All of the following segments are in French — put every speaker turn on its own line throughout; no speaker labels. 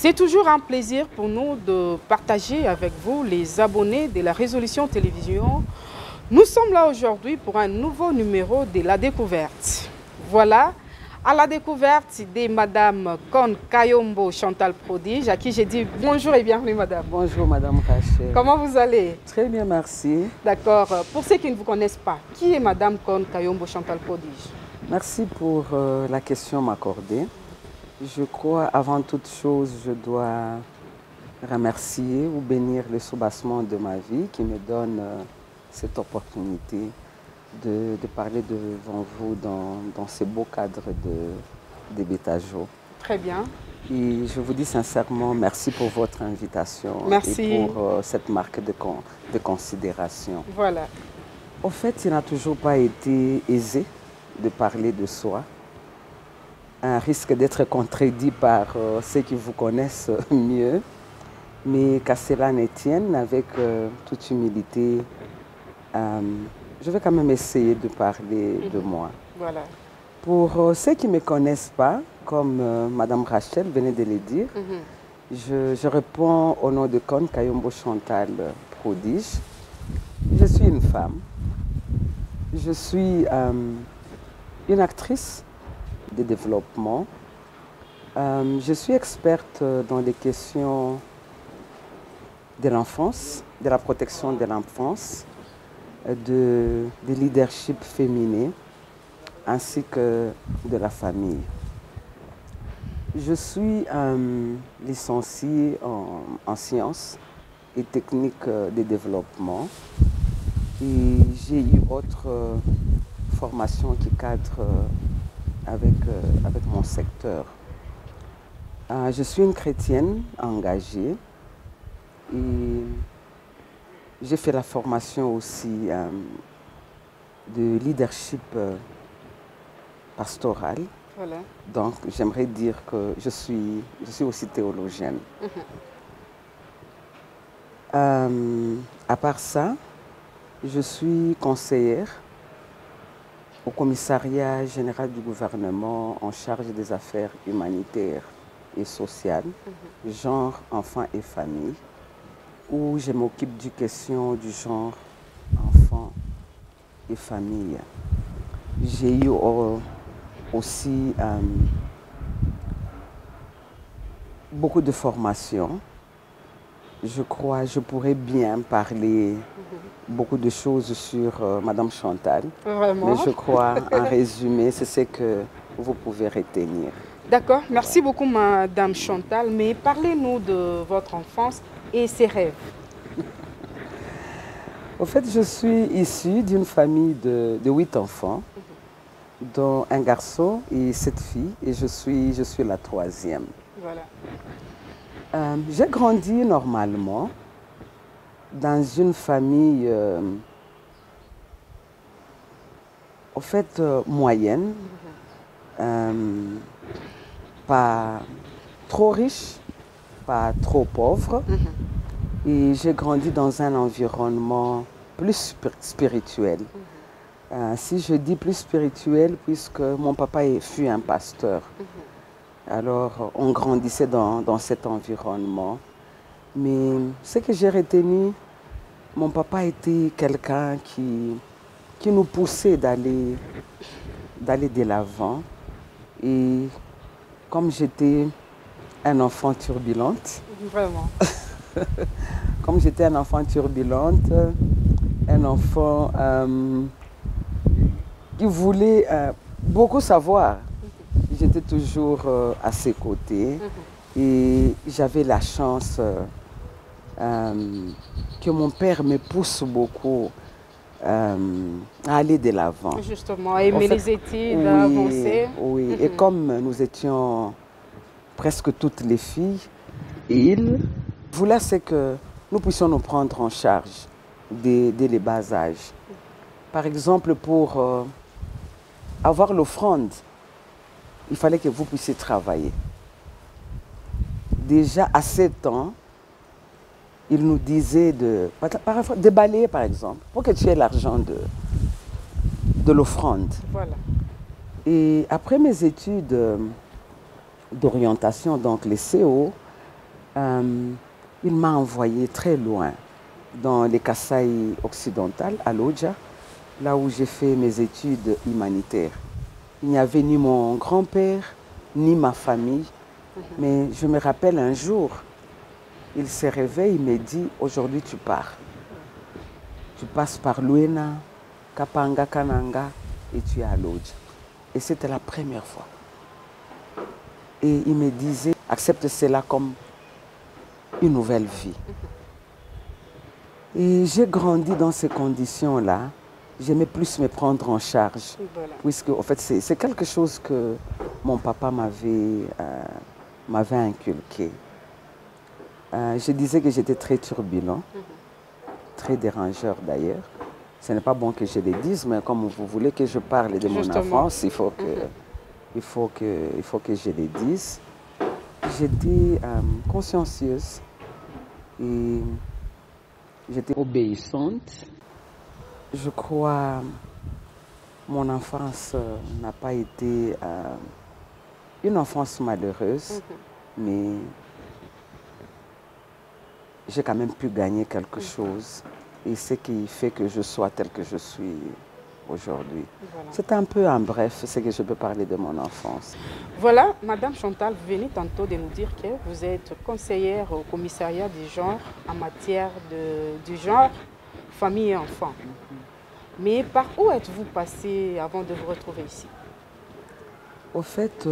C'est toujours un plaisir pour nous de partager avec vous, les abonnés de la Résolution Télévision. Nous sommes là aujourd'hui pour un nouveau numéro de La Découverte. Voilà, à la découverte de Madame Kon Kayombo Chantal Prodige, à qui j'ai dit bonjour et bienvenue Madame.
Bonjour Madame Rachel.
Comment vous allez?
Très bien, merci.
D'accord. Pour ceux qui ne vous connaissent pas, qui est Madame Kon Kayombo Chantal Prodige?
Merci pour la question m'accordée. Je crois, avant toute chose, je dois remercier ou bénir le soubassement de ma vie qui me donne cette opportunité de parler devant vous dans ce beau cadre de Betajo.
Très bien.
Et je vous dis sincèrement merci pour votre invitation.
Merci.
Et pour cette marque de considération.
Voilà.
Au fait, il n'a toujours pas été aisé de parler de soi. Un risque d'être contredit par ceux qui vous connaissent mieux. Mais qu'à cela ne tienne, avec toute humilité, je vais quand même essayer de parler de moi.
Voilà.
Pour ceux qui ne me connaissent pas, comme Madame Rachel venait de le dire, je réponds au nom de Kon Kayombo Chantal Prodige. Je suis une femme. Je suis une actrice de développement. Je suis experte dans les questions de l'enfance, de la protection de l'enfance, de leadership féminin, ainsi que de la famille. Je suis licenciée en sciences et techniques de développement. Et j'ai eu autre formation qui cadre avec mon secteur. Je suis une chrétienne engagée et j'ai fait la formation aussi de leadership pastoral.
Voilà.
Donc j'aimerais dire que je suis aussi théologienne. À part ça, je suis conseillère au commissariat général du gouvernement en charge des affaires humanitaires et sociales, genre, enfants et famille, où je m'occupe du question du genre enfants et famille. J'ai eu aussi beaucoup de formations. Je crois que je pourrais bien parler beaucoup de choses sur Madame Chantal.
Vraiment.
Mais je crois, en résumé, c'est ce que vous pouvez retenir.
D'accord. Merci beaucoup Madame Chantal. Mais parlez-nous de votre enfance et ses rêves.
Au fait, je suis issue d'une famille de 8 enfants, dont un garçon et 7 filles, et je suis la 3e.
Voilà.
J'ai grandi normalement dans une famille, au fait, moyenne, pas trop riche, pas trop pauvre. Et j'ai grandi dans un environnement plus spirituel. Si je dis plus spirituel, puisque mon papa fut un pasteur. Alors, on grandissait dans cet environnement. Mais ce que j'ai retenu, mon papa était quelqu'un qui nous poussait d'aller de l'avant. Et comme j'étais un enfant turbulente,
Vraiment.
comme j'étais un enfant turbulente, un enfant qui voulait beaucoup savoir, j'étais toujours à ses côtés et j'avais la chance que mon père me pousse beaucoup à aller de l'avant.
Justement, aimer les études,
oui,
avancer.
Oui, et comme nous étions presque toutes les filles, il voulait que nous puissions nous prendre en charge dès les bas âges. Par exemple, pour avoir l'offrande, il fallait que vous puissiez travailler. Déjà à 7 ans, il nous disait de balayer, par exemple, pour que tu aies l'argent de l'offrande.
Voilà.
Et après mes études d'orientation, donc les CO, il m'a envoyé très loin, dans les Kasaï occidentales, à Lodja, là où j'ai fait mes études humanitaires. Il n'y avait ni mon grand-père, ni ma famille. Mais je me rappelle un jour, il s'est réveillé, il m'a dit, aujourd'hui tu pars. Tu passes par Luena, Kapanga, Kananga, et tu es à Lodja. Et c'était la première fois. Et il me disait, accepte cela comme une nouvelle vie. Et j'ai grandi dans ces conditions-là. J'aimais plus me prendre en charge.
Voilà.
Puisque, en fait, c'est quelque chose que mon papa m'avait inculqué. Je disais que j'étais très turbulent, très dérangeur d'ailleurs. Ce n'est pas bon que je le dise, mais comme vous voulez que je parle de mon enfance, il faut que je le dise. J'étais consciencieuse et j'étais obéissante. Je crois mon enfance n'a pas été une enfance malheureuse, mais j'ai quand même pu gagner quelque chose. Et ce qui fait que je sois tel que je suis aujourd'hui. Voilà. C'est un peu en bref ce que je peux parler de mon enfance.
Voilà, Madame Chantal, vous venez tantôt de nous dire que vous êtes conseillère au commissariat du genre en matière du genre, famille et enfants. Mais par où êtes-vous passée avant de vous retrouver ici?
Au fait,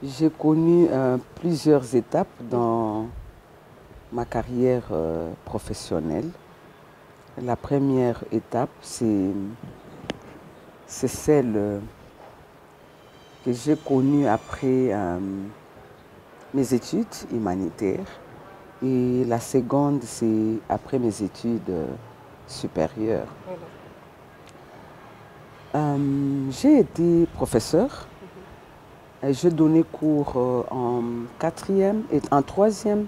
j'ai connu plusieurs étapes dans ma carrière professionnelle. La première étape, c'est celle que j'ai connue après mes études humanitaires. Et la seconde, c'est après mes études supérieures. J'ai été professeur. Je donnais cours en troisième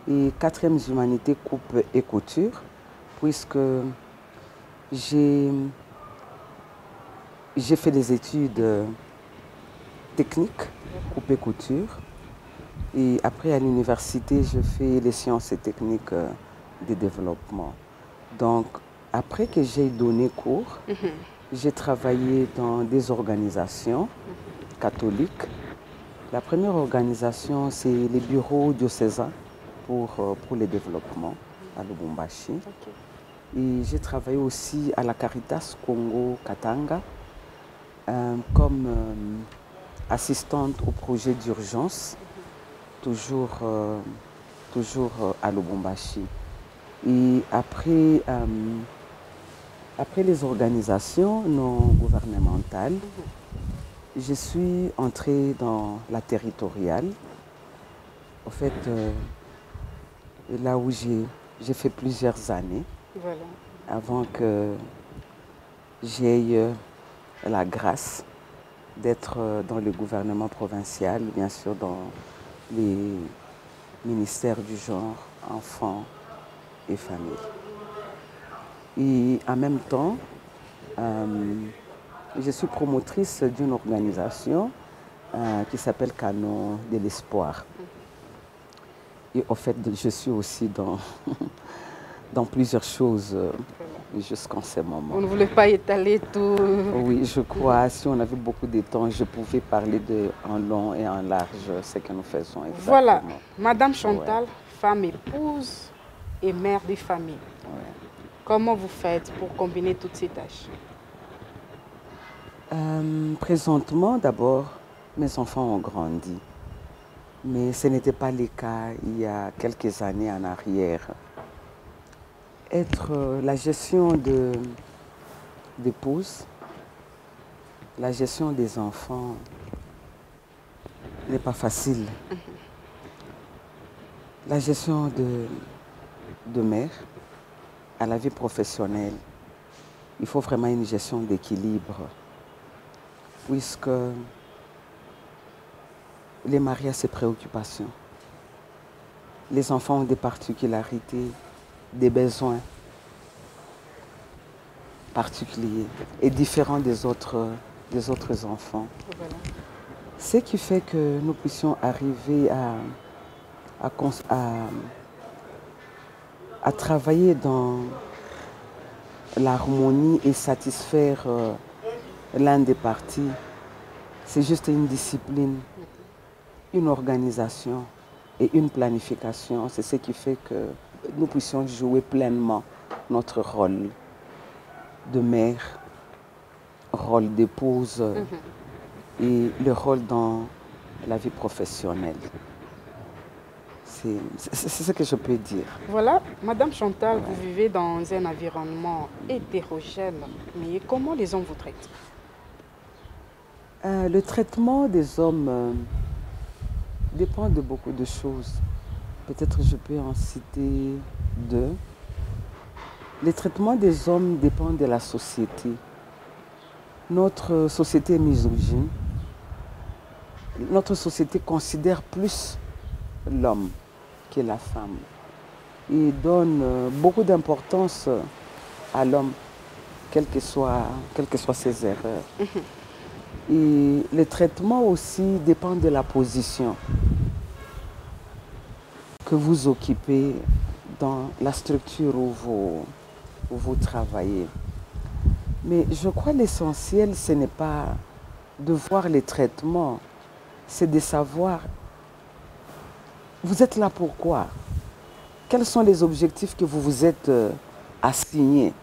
et quatrième humanité coupe et couture, puisque j'ai fait des études techniques, coupe et couture. Et après, à l'université, je fais les sciences et techniques de développement. Donc, après que j'ai donné cours, j'ai travaillé dans des organisations catholiques. La première organisation, c'est les bureaux diocésains pour le développement à Lubumbashi. Et j'ai travaillé aussi à la Caritas Congo Katanga comme assistante au projet d'urgence, toujours à Lubumbashi. Et après les organisations non gouvernementales, je suis entrée dans la territoriale. En fait, là où j'ai fait plusieurs années, avant que j'aie la grâce d'être dans le gouvernement provincial, bien sûr dans les ministères du genre, enfants et famille. Et en même temps, je suis promotrice d'une organisation qui s'appelle Canon de l'Espoir. Et au fait, je suis aussi dans plusieurs choses jusqu'en ce moment.
Vous ne voulez pas étaler tout?
Oui, je crois. Si on avait beaucoup de temps, je pouvais parler en long et en large ce que nous faisons exactement.
Voilà, Madame Chantal, femme épouse et mère de famille. Comment vous faites pour combiner toutes ces tâches?
Présentement, d'abord, mes enfants ont grandi. Mais ce n'était pas le cas il y a quelques années en arrière. La gestion d'épouse, la gestion des enfants n'est pas facile. La gestion de mère à la vie professionnelle, il faut vraiment une gestion d'équilibre, puisque les mariés ont ses préoccupations. Les enfants ont des particularités, des besoins particuliers et différents des autres enfants. Voilà. Ce qui fait que nous puissions arriver à travailler dans l'harmonie et satisfaire l'un des parties. C'est juste une discipline, une organisation et une planification. C'est ce qui fait que nous puissions jouer pleinement notre rôle de mère, rôle d'épouse et le rôle dans la vie professionnelle. C'est ce que je peux dire.
Voilà, Madame Chantal, vous vivez dans un environnement hétérogène, mais comment les hommes vous traitent?
Le traitement des hommes dépend de beaucoup de choses. Peut-être je peux en citer deux. Le traitement des hommes dépend de la société. Notre société est misogyne. Notre société considère plus l'homme que la femme. Et donne beaucoup d'importance à l'homme, quelles que soient ses erreurs. Et le traitement aussi dépend de la position que vous occupez dans la structure où vous travaillez. Mais je crois que l'essentiel, ce n'est pas de voir les traitements, c'est de savoir, vous êtes là pourquoi? Quels sont les objectifs que vous vous êtes assignés?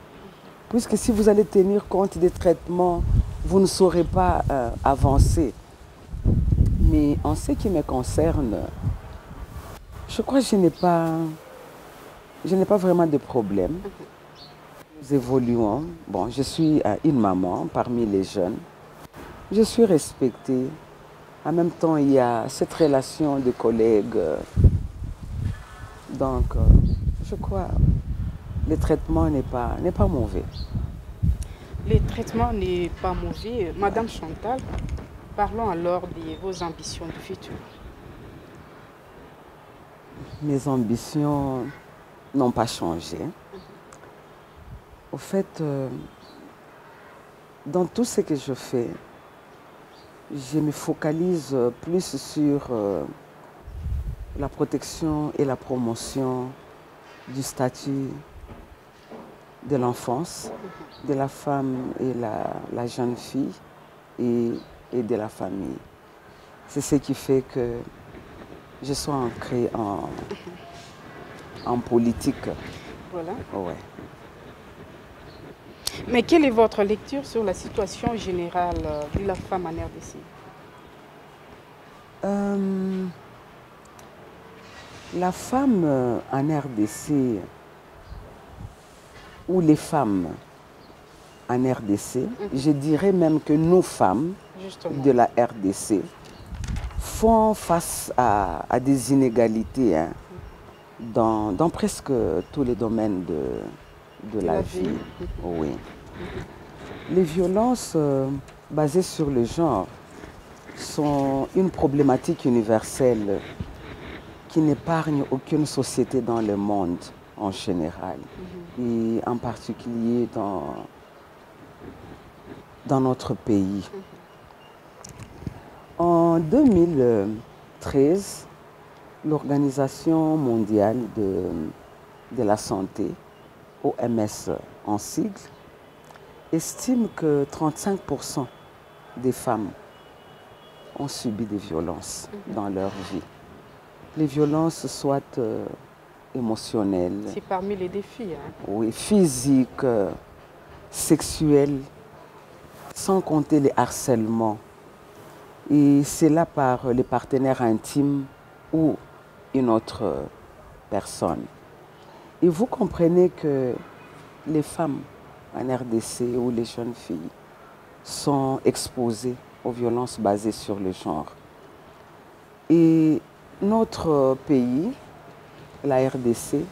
Puisque si vous allez tenir compte des traitements, vous ne saurez pas avancer. Mais en ce qui me concerne, je crois que je n'ai pas vraiment de problème. Nous évoluons. Bon, je suis une maman parmi les jeunes. Je suis respectée. En même temps, il y a cette relation de collègues. Donc, je crois que le traitement n'est pas mauvais.
Le traitement n'est pas mauvais. Madame Chantal, parlons alors de vos ambitions du futur.
Mes ambitions n'ont pas changé. Au fait, dans tout ce que je fais, je me focalise plus sur la protection et la promotion du statut de l'enfance, de la femme et la jeune fille et de la famille. C'est ce qui fait que je sois ancrée en politique.
Voilà.
Ouais.
Mais quelle est votre lecture sur la situation générale de la femme en RDC?
La femme en RDC, ou les femmes en RDC, je dirais même que nos femmes de la RDC font face à des inégalités dans presque tous les domaines de la vie. Oui. Les violences basées sur le genre sont une problématique universelle qui n'épargne aucune société dans le monde en général, et en particulier dans notre pays. En 2013, l'Organisation mondiale de la santé, OMS en sigle, estime que 35% des femmes ont subi des violences dans leur vie. Les violences soient émotionnelles.
C'est parmi les défis.
Oui, physiques, sexuelles, sans compter les harcèlements. Et c'est là par les partenaires intimes ou une autre personne. Et vous comprenez que les femmes en RDC ou les jeunes filles sont exposées aux violences basées sur le genre. Et notre pays, la RDC,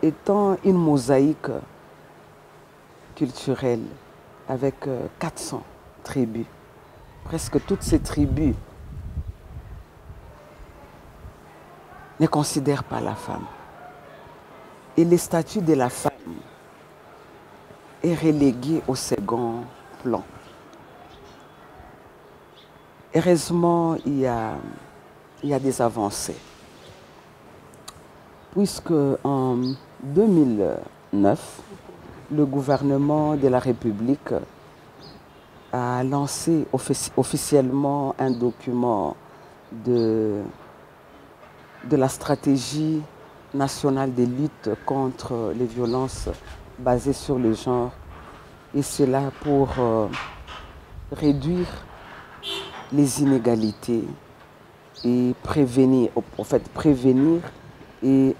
étant une mosaïque culturelle avec 400 tribus, presque toutes ces tribus ne considèrent pas la femme. Et le statut de la femme est relégué au second plan. Heureusement, il y a des avancées. puisque en 2009, le gouvernement de la République a lancé officiellement un document de la stratégie nationale de lutte contre les violences basées sur le genre, et cela pour réduire les inégalités et prévenir et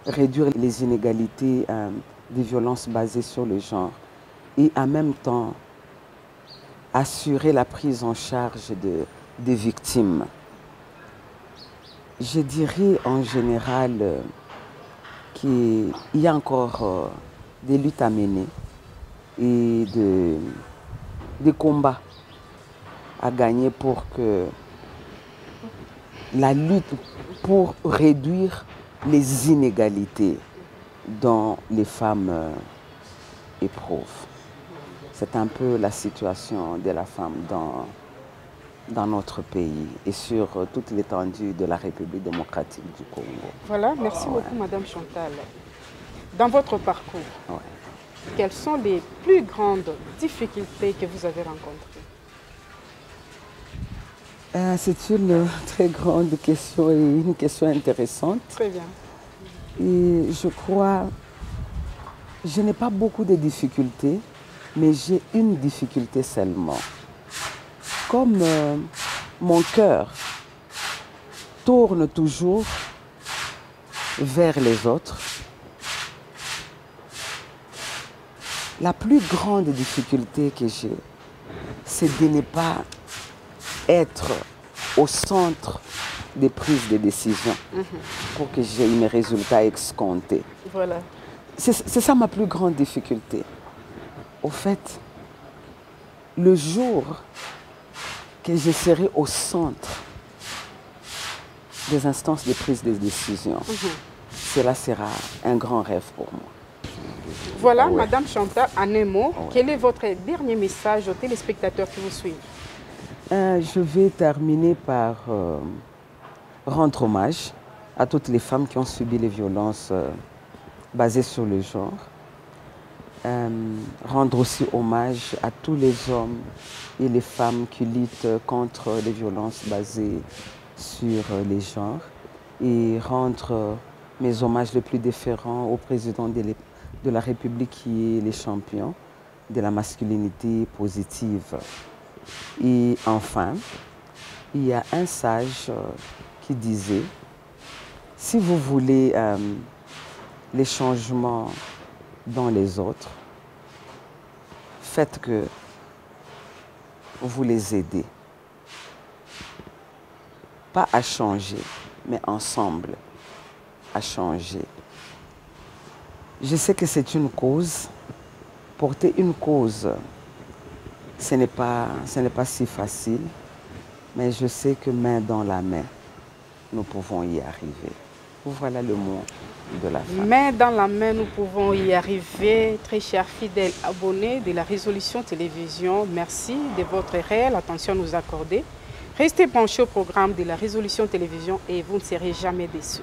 réduire les inégalités des violences basées sur le genre, et en même temps assurer la prise en charge des victimes. Je dirais en général qu'il y a encore des luttes à mener et des combats à gagner pour que la lutte pour réduire les inégalités dont les femmes éprouvent. C'est un peu la situation de la femme dans notre pays et sur toute l'étendue de la République démocratique du Congo.
Voilà, merci beaucoup Madame Chantal. Dans votre parcours, quelles sont les plus grandes difficultés que vous avez rencontrées?
C'est une très grande question et une question intéressante.
Très bien.
Et je crois, je n'ai pas beaucoup de difficultés, mais j'ai une difficulté seulement. Comme mon cœur tourne toujours vers les autres, la plus grande difficulté que j'ai, c'est de ne pas être au centre des prises de décision pour que j'ai un résultat escompté.
Voilà.
C'est ça ma plus grande difficulté. Au fait, le jour que je serai au centre des instances de prise de décision, cela sera un grand rêve pour moi.
Voilà, Madame Chantal, en un mot, quel est votre dernier message aux téléspectateurs qui vous suivent?
Je vais terminer par rendre hommage à toutes les femmes qui ont subi les violences basées sur le genre. Rendre aussi hommage à tous les hommes et les femmes qui luttent contre les violences basées sur les genres. Et rendre mes hommages les plus déférents au président de la République qui est le champion de la masculinité positive. Et enfin, il y a un sage qui disait, si vous voulez les changements dans les autres, faites que vous les aidez. Pas à changer, mais ensemble à changer. Je sais que c'est une cause. Porter une cause, ce n'est pas si facile, mais je sais que main dans la main, nous pouvons y arriver. Voilà le mot de la fin.
Main dans la main, nous pouvons y arriver. Très chers fidèles abonnés de la Résolution Télévision, merci de votre réelle attention à nous accorder. Restez branchés au programme de la Résolution Télévision et vous ne serez jamais déçus.